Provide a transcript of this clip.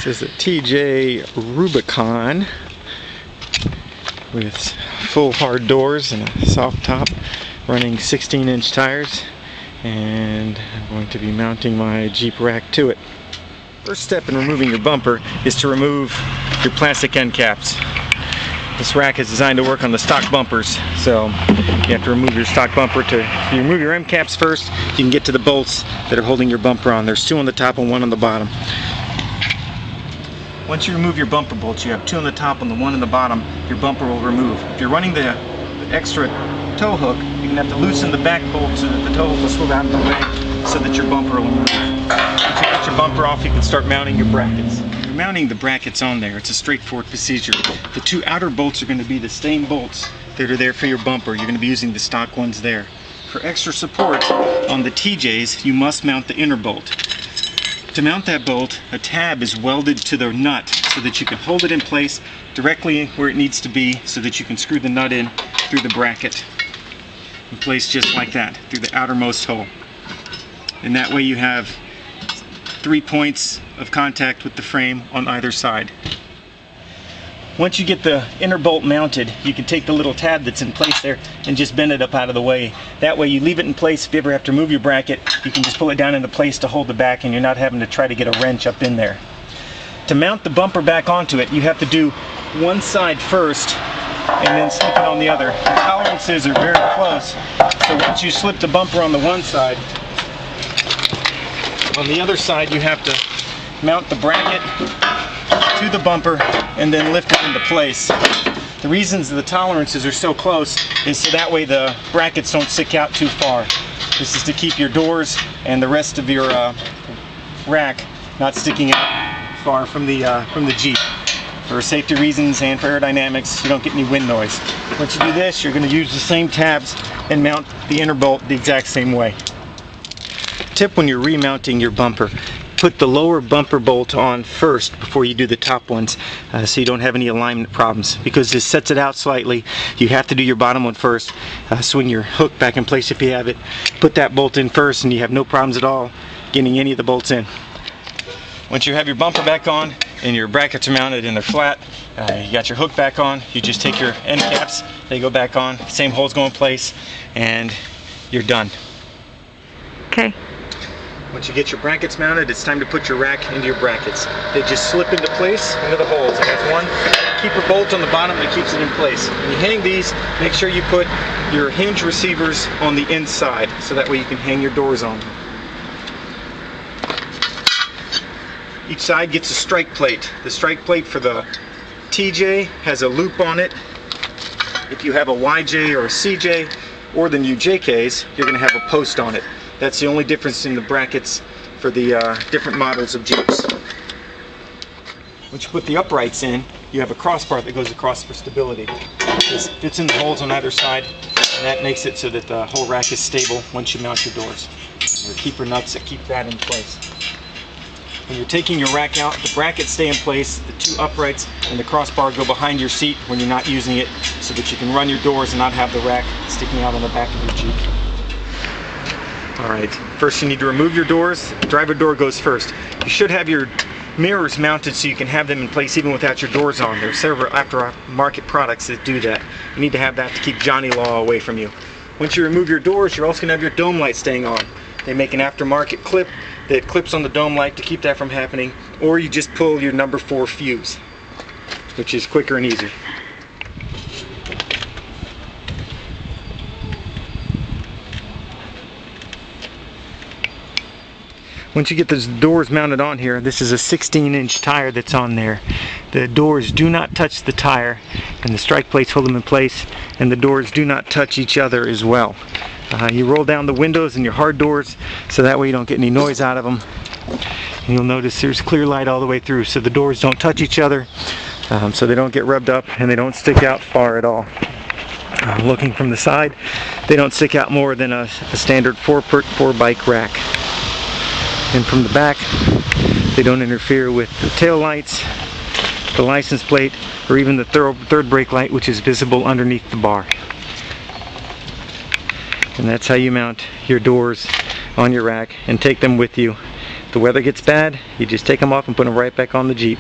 This is a TJ Rubicon with full hard doors and a soft top, running 16-inch tires, and I'm going to be mounting my Jeep rack to it. First step in removing your bumper is to remove your plastic end caps. This rack is designed to work on the stock bumpers, so you have to remove your stock bumper. If you remove your end caps first, you can get to the bolts that are holding your bumper on. There's two on the top and one on the bottom. Once you remove your bumper bolts, you have two on the top and the one on the bottom, your bumper will remove. If you're running the extra tow hook, you're going to have to loosen the back bolt so that the tow hook will slip out of the way so that your bumper will move. Once you get your bumper off, you can start mounting your brackets. You're mounting the brackets on there. It's a straightforward procedure. The two outer bolts are going to be the same bolts that are there for your bumper. You're going to be using the stock ones there. For extra support on the TJs, you must mount the inner bolt. To mount that bolt, a tab is welded to the nut so that you can hold it in place directly where it needs to be, so that you can screw the nut in through the bracket in place just like that, through the outermost hole. And that way you have 3 points of contact with the frame on either side. Once you get the inner bolt mounted, you can take the little tab that's in place there and just bend it up out of the way. That way you leave it in place. If you ever have to move your bracket, you can just pull it down into place to hold the back, and you're not having to try to get a wrench up in there. To mount the bumper back onto it, you have to do one side first and then slip it on the other. The tolerances are very close, so once you slip the bumper on the one side, on the other side you have to mount the bracket to the bumper and then lift it into place. The reasons the tolerances are so close is so that way the brackets don't stick out too far. This is to keep your doors and the rest of your rack not sticking out far from the Jeep. For safety reasons and for aerodynamics, you don't get any wind noise. Once you do this, you're going to use the same tabs and mount the inner bolt the exact same way. Tip when you're remounting your bumper: put the lower bumper bolt on first before you do the top ones, so you don't have any alignment problems. Because this sets it out slightly, you have to do your bottom one first. Swing your hook back in place if you have it. Put that bolt in first and you have no problems at all getting any of the bolts in. Once you have your bumper back on and your brackets are mounted and they're flat, you got your hook back on, you just take your end caps, they go back on, same holes go in place, and you're done. Okay. Once you get your brackets mounted, it's time to put your rack into your brackets. They just slip into place into the holes. I got one keeper bolt on the bottom that keeps it in place. When you hang these, make sure you put your hinge receivers on the inside, so that way you can hang your doors on them. Each side gets a strike plate. The strike plate for the TJ has a loop on it. If you have a YJ or a CJ or the new JKs, you're going to have a post on it. That's the only difference in the brackets for the different models of Jeeps. Once you put the uprights in, you have a crossbar that goes across for stability. This fits in the holes on either side, and that makes it so that the whole rack is stable once you mount your doors. There are keeper nuts that keep that in place. When you're taking your rack out, the brackets stay in place, the two uprights and the crossbar go behind your seat when you're not using it, so that you can run your doors and not have the rack sticking out on the back of your Jeep. Alright, first you need to remove your doors. The driver door goes first. You should have your mirrors mounted so you can have them in place even without your doors on. There are several aftermarket products that do that. You need to have that to keep Johnny Law away from you. Once you remove your doors, you're also going to have your dome light staying on. They make an aftermarket clip that clips on the dome light to keep that from happening, or you just pull your number 4 fuse, which is quicker and easier. Once you get those doors mounted on here, this is a 16-inch tire that's on there. The doors do not touch the tire, and the strike plates hold them in place, and the doors do not touch each other as well. You roll down the windows and your hard doors so that way you don't get any noise out of them. And you'll notice there's clear light all the way through, so the doors don't touch each other, so they don't get rubbed up and they don't stick out far at all. Looking from the side, they don't stick out more than a standard 4x4 bike rack. And from the back, they don't interfere with the tail lights, the license plate, or even the third brake light, which is visible underneath the bar. And that's how you mount your doors on your rack and take them with you the weather gets bad, you just take them off and put them right back on the Jeep.